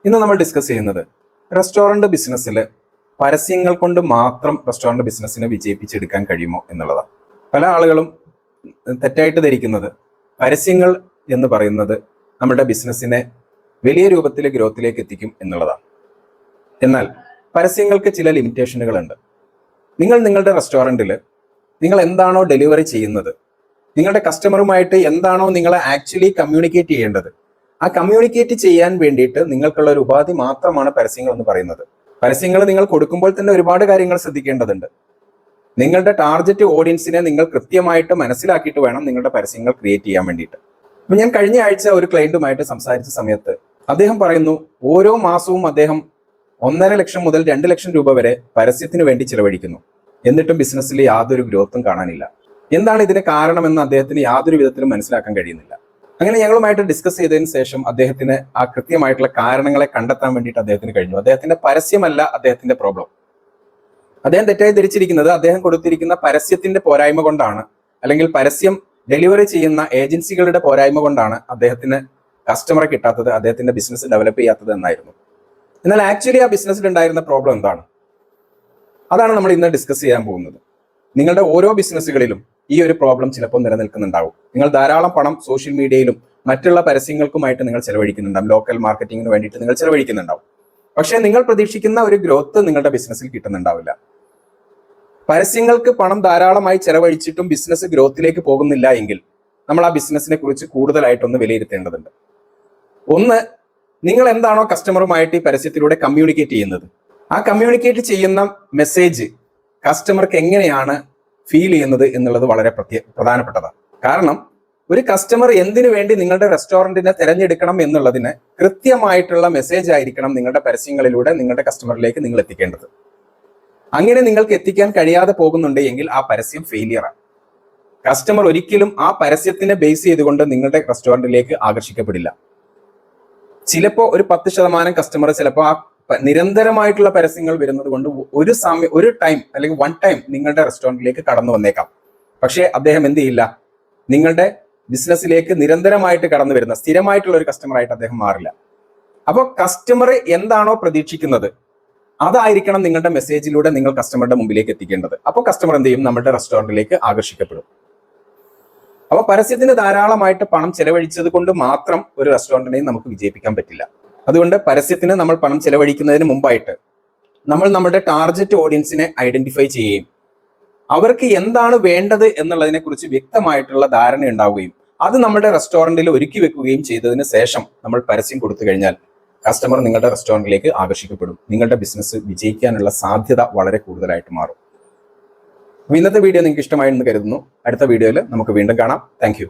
ഇന്ന് നമ്മൾ ഡിസ്കസ് ചെയ്യുന്നത് റെസ്റ്റോറന്റ് ബിസിനസ്സിൽ പരസ്യങ്ങൾ കൊണ്ട് മാത്രം റെസ്റ്റോറന്റ് ബിസിനസ്സിനെ വിജയിപ്പിച്ചെടുക്കാൻ കഴിയുമോ എന്നുള്ളതാണ്. പല ആളുകളും തെറ്റായിട്ട് ധരിക്കുന്നത് പരസ്യങ്ങൾ എന്ന് പറയുന്നത് നമ്മുടെ ബിസിനസ്സിനെ വലിയ രൂപത്തിലെ ഗ്രോത്തിലേക്ക് എത്തിക്കും എന്നുള്ളതാണ്. എന്നാൽ പരസ്യങ്ങൾക്ക് ചില ലിമിറ്റേഷനുകളുണ്ട്. നിങ്ങൾ നിങ്ങളുടെ റെസ്റ്റോറൻറ്റിൽ നിങ്ങൾ എന്താണോ ഡെലിവറി ചെയ്യുന്നത്, നിങ്ങളുടെ കസ്റ്റമറുമായിട്ട് എന്താണോ നിങ്ങൾ ആക്ച്വലി കമ്മ്യൂണിക്കേറ്റ് ചെയ്യേണ്ടത്, ആ കമ്മ്യൂണിക്കേറ്റ് ചെയ്യാൻ വേണ്ടിയിട്ട് നിങ്ങൾക്കുള്ള ഒരു ഉപാധി മാത്രമാണ് പരസ്യങ്ങൾ എന്ന് പറയുന്നത്. പരസ്യങ്ങൾ നിങ്ങൾ കൊടുക്കുമ്പോൾ തന്നെ ഒരുപാട് കാര്യങ്ങൾ ശ്രദ്ധിക്കേണ്ടതുണ്ട്. നിങ്ങളുടെ ടാർഗറ്റ് ഓഡിയൻസിനെ നിങ്ങൾ കൃത്യമായിട്ട് മനസ്സിലാക്കിയിട്ട് വേണം നിങ്ങളുടെ പരസ്യങ്ങൾ ക്രിയേറ്റ് ചെയ്യാൻ വേണ്ടിയിട്ട്. അപ്പൊ ഞാൻ കഴിഞ്ഞ ആഴ്ച ഒരു ക്ലയന്റുമായിട്ട് സംസാരിച്ച സമയത്ത് അദ്ദേഹം പറയുന്നു, ഓരോ മാസവും അദ്ദേഹം 1.5 ലക്ഷം മുതൽ 2 ലക്ഷം രൂപ വരെ പരസ്യത്തിന് വേണ്ടി ചിലവഴിക്കുന്നു. എന്നിട്ടും ബിസിനസ്സിൽ യാതൊരു ഗ്രോത്തും കാണാനില്ല. എന്താണ് ഇതിന് കാരണമെന്ന് അദ്ദേഹത്തിന് യാതൊരു വിധത്തിലും മനസ്സിലാക്കാൻ കഴിയുന്നില്ല. അങ്ങനെ ഞങ്ങളുമായിട്ട് ഡിസ്കസ് ചെയ്തതിന് ശേഷം അദ്ദേഹത്തിന് ആ കൃത്യമായിട്ടുള്ള കാരണങ്ങളെ കണ്ടെത്താൻ വേണ്ടിയിട്ട് അദ്ദേഹത്തിന് കഴിഞ്ഞു. അദ്ദേഹത്തിന്റെ പരസ്യമല്ല അദ്ദേഹത്തിന്റെ പ്രോബ്ലം. അദ്ദേഹം തെറ്റായി ധരിച്ചിരിക്കുന്നത് അദ്ദേഹം കൊടുത്തിരിക്കുന്ന പരസ്യത്തിന്റെ പോരായ്മ കൊണ്ടാണ്, അല്ലെങ്കിൽ പരസ്യം ഡെലിവറി ചെയ്യുന്ന ഏജൻസികളുടെ പോരായ്മ കൊണ്ടാണ് അദ്ദേഹത്തിന് കസ്റ്റമറെ കിട്ടാത്തത്, അദ്ദേഹത്തിന്റെ ബിസിനസ് ഡെവലപ്പ് ചെയ്യാത്തത് എന്നായിരുന്നു. എന്നാൽ ആക്ച്വലി ആ ബിസിനസ്സിൽ ഉണ്ടായിരുന്ന പ്രോബ്ലം എന്താണ്? അതാണ് നമ്മൾ ഇന്ന് ഡിസ്കസ് ചെയ്യാൻ പോകുന്നത്. നിങ്ങളുടെ ഓരോ ബിസിനസ്സുകളിലും ഈ ഒരു പ്രോബ്ലം ചിലപ്പോൾ നിലനിൽക്കുന്നുണ്ടാവും. നിങ്ങൾ ധാരാളം പണം സോഷ്യൽ മീഡിയയിലും മറ്റുള്ള പരസ്യങ്ങൾക്കുമായിട്ട് നിങ്ങൾ ചെലവഴിക്കുന്നുണ്ടാവും, ലോക്കൽ മാർക്കറ്റിങ്ങിന് വേണ്ടിയിട്ട് നിങ്ങൾ ചെലവഴിക്കുന്നുണ്ടാവും. പക്ഷേ നിങ്ങൾ പ്രതീക്ഷിക്കുന്ന ഒരു ഗ്രോത്ത് നിങ്ങളുടെ ബിസിനസ്സിൽ കിട്ടുന്നുണ്ടാവില്ല. പരസ്യങ്ങൾക്ക് പണം ധാരാളമായി ചെലവഴിച്ചിട്ടും ബിസിനസ് ഗ്രോത്തിലേക്ക് പോകുന്നില്ല എങ്കിൽ നമ്മൾ ആ ബിസിനസ്സിനെ കുറിച്ച് കൂടുതലായിട്ടൊന്ന് വിലയിരുത്തേണ്ടതുണ്ട്. ഒന്ന്, നിങ്ങൾ എന്താണോ കസ്റ്റമറുമായിട്ട് ഈ പരസ്യത്തിലൂടെ കമ്മ്യൂണിക്കേറ്റ് ചെയ്യുന്നത്, ആ കമ്മ്യൂണിക്കേറ്റ് ചെയ്യുന്ന മെസ്സേജ് കസ്റ്റമർക്ക് എങ്ങനെയാണ് ഫീൽ ചെയ്യുന്നത് എന്നുള്ളത് വളരെ പ്രധാനപ്പെട്ടതാണ്. കാരണം ഒരു കസ്റ്റമർ എന്തിനു വേണ്ടി നിങ്ങളുടെ റെസ്റ്റോറന്റിനെ തിരഞ്ഞെടുക്കണം എന്നുള്ളതിന് കൃത്യമായിട്ടുള്ള മെസ്സേജ് ആയിരിക്കണം നിങ്ങളുടെ പരസ്യങ്ങളിലൂടെ നിങ്ങളുടെ കസ്റ്റമറിലേക്ക് നിങ്ങൾ എത്തിക്കേണ്ടത്. അങ്ങനെ നിങ്ങൾക്ക് എത്തിക്കാൻ കഴിയാതെ പോകുന്നുണ്ട് എങ്കിൽ ആ പരസ്യം ഫെയിലിയറാണ്. കസ്റ്റമർ ഒരിക്കലും ആ പരസ്യത്തിനെ ബേസ് ചെയ്തുകൊണ്ട് നിങ്ങളുടെ റെസ്റ്റോറന്റിലേക്ക് ആകർഷിക്കപ്പെടില്ല. ചിലപ്പോൾ ഒരു 10% കസ്റ്റമർ ചിലപ്പോൾ ആ നിരന്തരമായിട്ടുള്ള പരസ്യങ്ങൾ വരുന്നത് കൊണ്ട് ഒരു ടൈം അല്ലെങ്കിൽ വൺ ടൈം നിങ്ങളുടെ റെസ്റ്റോറന്റിലേക്ക് കടന്നു വന്നേക്കാം. പക്ഷേ അദ്ദേഹം എന്ത് ചെയ്യില്ല, നിങ്ങളുടെ ബിസിനസ്സിലേക്ക് നിരന്തരമായിട്ട് കടന്നു വരുന്ന സ്ഥിരമായിട്ടുള്ള ഒരു കസ്റ്റമർ ആയിട്ട് അദ്ദേഹം മാറില്ല. അപ്പോൾ കസ്റ്റമർ എന്താണോ പ്രതീക്ഷിക്കുന്നത് അതായിരിക്കണം നിങ്ങളുടെ മെസ്സേജിലൂടെ നിങ്ങൾ കസ്റ്റമറുടെ മുമ്പിലേക്ക് എത്തിക്കേണ്ടത്. അപ്പോൾ കസ്റ്റമർ എന്ത് ചെയ്യും, നമ്മുടെ റെസ്റ്റോറന്റിലേക്ക് ആകർഷിക്കപ്പെടും. അപ്പോൾ പരസ്യത്തിന് ധാരാളമായിട്ട് പണം ചെലവഴിച്ചത് കൊണ്ട് മാത്രം ഒരു റെസ്റ്റോറന്റിനെയും നമുക്ക് വിജയിപ്പിക്കാൻ പറ്റില്ല. അതുകൊണ്ട് പരസ്യത്തിന് നമ്മൾ പണം ചെലവഴിക്കുന്നതിന് മുമ്പായിട്ട് നമ്മൾ നമ്മുടെ ടാർഗറ്റ് ഓഡിയൻസിനെ ഐഡന്റിഫൈ ചെയ്യുകയും അവർക്ക് എന്താണ് വേണ്ടത് എന്നുള്ളതിനെ കുറിച്ച് വ്യക്തമായിട്ടുള്ള ധാരണ ഉണ്ടാവുകയും അത് നമ്മുടെ റെസ്റ്റോറന്റിൽ ഒരുക്കി വെക്കുകയും ചെയ്തതിന് ശേഷം നമ്മൾ പരസ്യം കൊടുത്തു കഴിഞ്ഞാൽ കസ്റ്റമർ നിങ്ങളുടെ റെസ്റ്റോറന്റിലേക്ക് ആകർഷിക്കപ്പെടും. നിങ്ങളുടെ ബിസിനസ് വിജയിക്കാനുള്ള സാധ്യത വളരെ കൂടുതലായിട്ട് മാറും. ഇന്നത്തെ വീഡിയോ നിങ്ങൾക്ക് ഇഷ്ടമായെന്ന് കരുതുന്നു. അടുത്ത വീഡിയോയിൽ നമുക്ക് വീണ്ടും കാണാം. താങ്ക്